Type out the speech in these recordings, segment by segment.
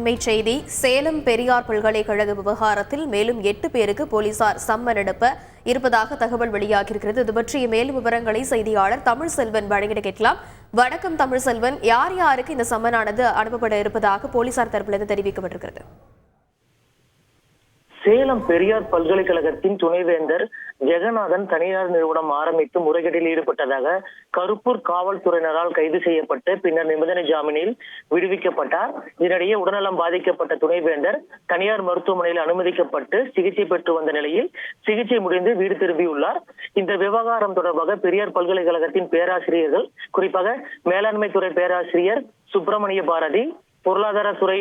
அண்மை செய்தி. சேலம் பெரியார் பல்கலைக்கழக விவகாரத்தில் மேலும் 8 பேருக்கு போலீசார் சம்மன் அனுப்ப இருப்பதாக தகவல் வெளியாகியிருக்கிறது. இது பற்றிய மேலும் விவரங்களை செய்தியாளர் தமிழ்செல்வன் வழங்கிட கேட்கலாம். வணக்கம் தமிழ்செல்வன், யார் யாருக்கு இந்த சம்மனானது அனுப்பப்பட இருப்பதாக போலீசார் தரப்பிலிருந்து தெரிவிக்கப்பட்டிருக்கிறது? சேலம் பெரியார் பல்கலைக்கழகத்தின் துணைவேந்தர் ஜெகநாதன் தனியார் நிறுவனம் ஆரம்பித்து முறைகேட்டில் ஈடுபட்டதாக கருப்பூர் காவல்துறையினரால் கைது செய்யப்பட்டு பின்னர் நிபந்தனை ஜாமீனில் விடுவிக்கப்பட்டார். இதனிடையே உடல்நலம் பாதிக்கப்பட்ட துணைவேந்தர் தனியார் மருத்துவமனையில் அனுமதிக்கப்பட்டு சிகிச்சை பெற்று வந்த நிலையில் சிகிச்சை முடிந்து வீடு திரும்பியுள்ளார். இந்த விவகாரம் தொடர்பாக பெரியார் பல்கலைக்கழகத்தின் பேராசிரியர்கள், குறிப்பாக மேலாண்மை துறை பேராசிரியர் சுப்பிரமணிய பாரதி, பொருளாதார துறை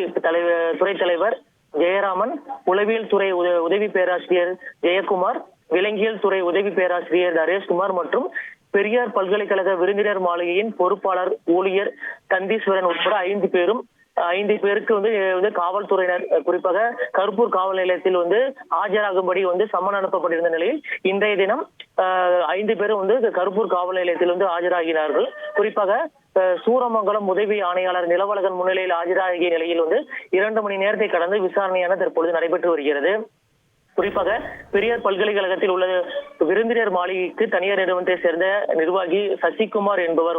தலைவர் ஜெயராமன், உளவியல் துறை உதவி பேராசிரியர் ஜெயக்குமார், விலங்கியல் துறை உதவி பேராசிரியர் நரேஷ்குமார் மற்றும் பெரியார் பல்கலைக்கழக விருந்தினர் மாளிகையின் பொறுப்பாளர் ஊழியர் தந்தீஸ்வரன் உட்பட 5 பேருக்கு காவல்துறையினர், குறிப்பாக கருப்பூர் காவல் நிலையத்தில் ஆஜராகும்படி சம்மன் அனுப்பப்பட்டிருந்த நிலையில் இன்றைய தினம் 5 பேரும் கருப்பூர் காவல் நிலையத்தில் ஆஜராகினார்கள். குறிப்பாக சூரமங்கலம் உதவி ஆணையாளர் நிலவழகன் முன்னிலையில் ஆஜராகிய நிலையில் 2 மணி நேரத்தை கடந்து விசாரணையான தற்பொழுது நடைபெற்று வருகிறது. குறிப்பாக பெரியார் பல்கலைக்கழகத்தில் உள்ள விருந்தினர் மாளிகைக்கு தனியார் நிறுவனத்தை சேர்ந்த நிர்வாகி சசிகுமார் என்பவர்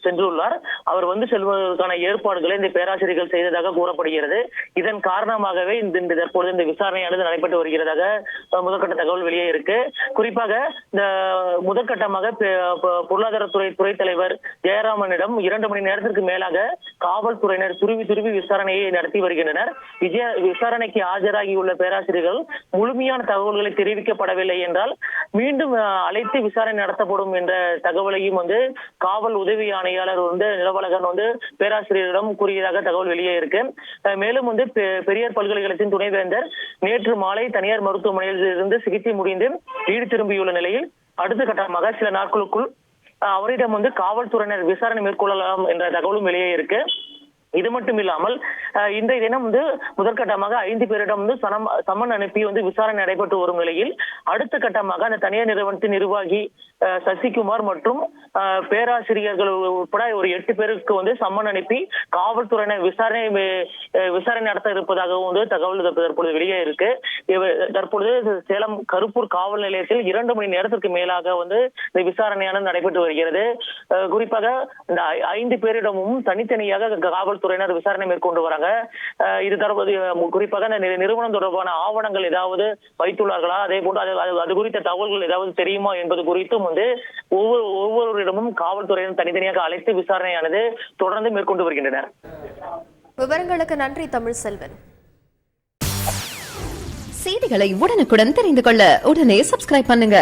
சென்றுள்ளார். அவர் செல்வதற்கான ஏற்பாடுகளை இந்த பேராசிரியர்கள் செய்ததாக கூறப்படுகிறது. இதன் காரணமாகவே தற்பொழுது இந்த விசாரணையானது நடைபெற்று வருகிறதாக முதற்கட்ட தகவல் வெளியே இருக்கு. குறிப்பாக இந்த முதற்கட்டமாக பொருளாதாரத்துறை தலைவர் ஜெயராமனிடம் 2 மணி நேரத்திற்கு மேலாக காவல்துறையினர் துருவி விசாரணையை நடத்தி வருகின்றனர். விசாரணைக்கு ஆஜராகியுள்ள பேராசிரியர்கள் முழுமையான தகவல்களை தெரிவிக்கப்படவில்லை என்றால் மீண்டும் அழைத்து விசாரணை நடத்தப்படும் என்ற தகவலையும் காவல் உதவி ஆணையாளர் நிலவழகன் பேராசிரியரிடம் கூறியதாக தகவல் வெளியே இருக்கு. மேலும் பெரியார் பல்கலைக்கழகத்தின் துணைவேந்தர் நேற்று மாலை தனியார் மருத்துவமனையில் இருந்து சிகிச்சை முடிந்து வீடு திரும்பியுள்ள நிலையில் அடுத்த கட்டமாக சில நாட்களுக்குள் அவரிடம் காவல்துறையினர் விசாரணை மேற்கொள்ளலாம் என்ற தகவலும் வெளியே இருக்கு. இது மட்டும் இல்லாமல் இன்றைய தினம் முதற்கட்டமாக 5 பேரிடம் சம்மன் அனுப்பி விசாரணை நடைபெற்று வரும் நிலையில் அடுத்த கட்டமாக அந்த தனியார் நிறுவனத்தின் நிர்வாகி சசிகுமார் மற்றும் பேராசிரியர்கள் உட்பட ஒரு 8 பேருக்கு சம்மன் அனுப்பி காவல்துறையினர் விசாரணை நடத்த இருப்பதாகவும் தகவல் தற்பொழுது வெளியே இருக்கு. தற்பொழுது சேலம் கருப்பூர் காவல் நிலையத்தில் 2 மணி நேரத்திற்கு மேலாக இந்த விசாரணையானது நடைபெற்று வருகிறது. குறிப்பாக இந்த 5 பேரிடமும் தனித்தனியாக காவல்துறையினர் விசாரணை மேற்கொண்டு வராங்க. இது தற்போது குறிப்பாக நிறுவனம் தொடர்பான ஆவணங்கள் ஏதாவது வைத்துள்ளார்களா, அதே போன்று அது குறித்த தகவல்கள் ஏதாவது தெரியுமா என்பது குறித்தும் ஒவ்வொருவரிடமும் காவல்துறையினர் தனித்தனியாக அழைத்து விசாரணையானது தொடர்ந்து மேற்கொண்டு வருகின்றனர். விவரங்களுக்கு நன்றி தமிழ்செல்வன். செய்திகளை உடனுக்குடன் தெரிந்து கொள்ள உடனே சப்ஸ்கிரைப் பண்ணுங்க.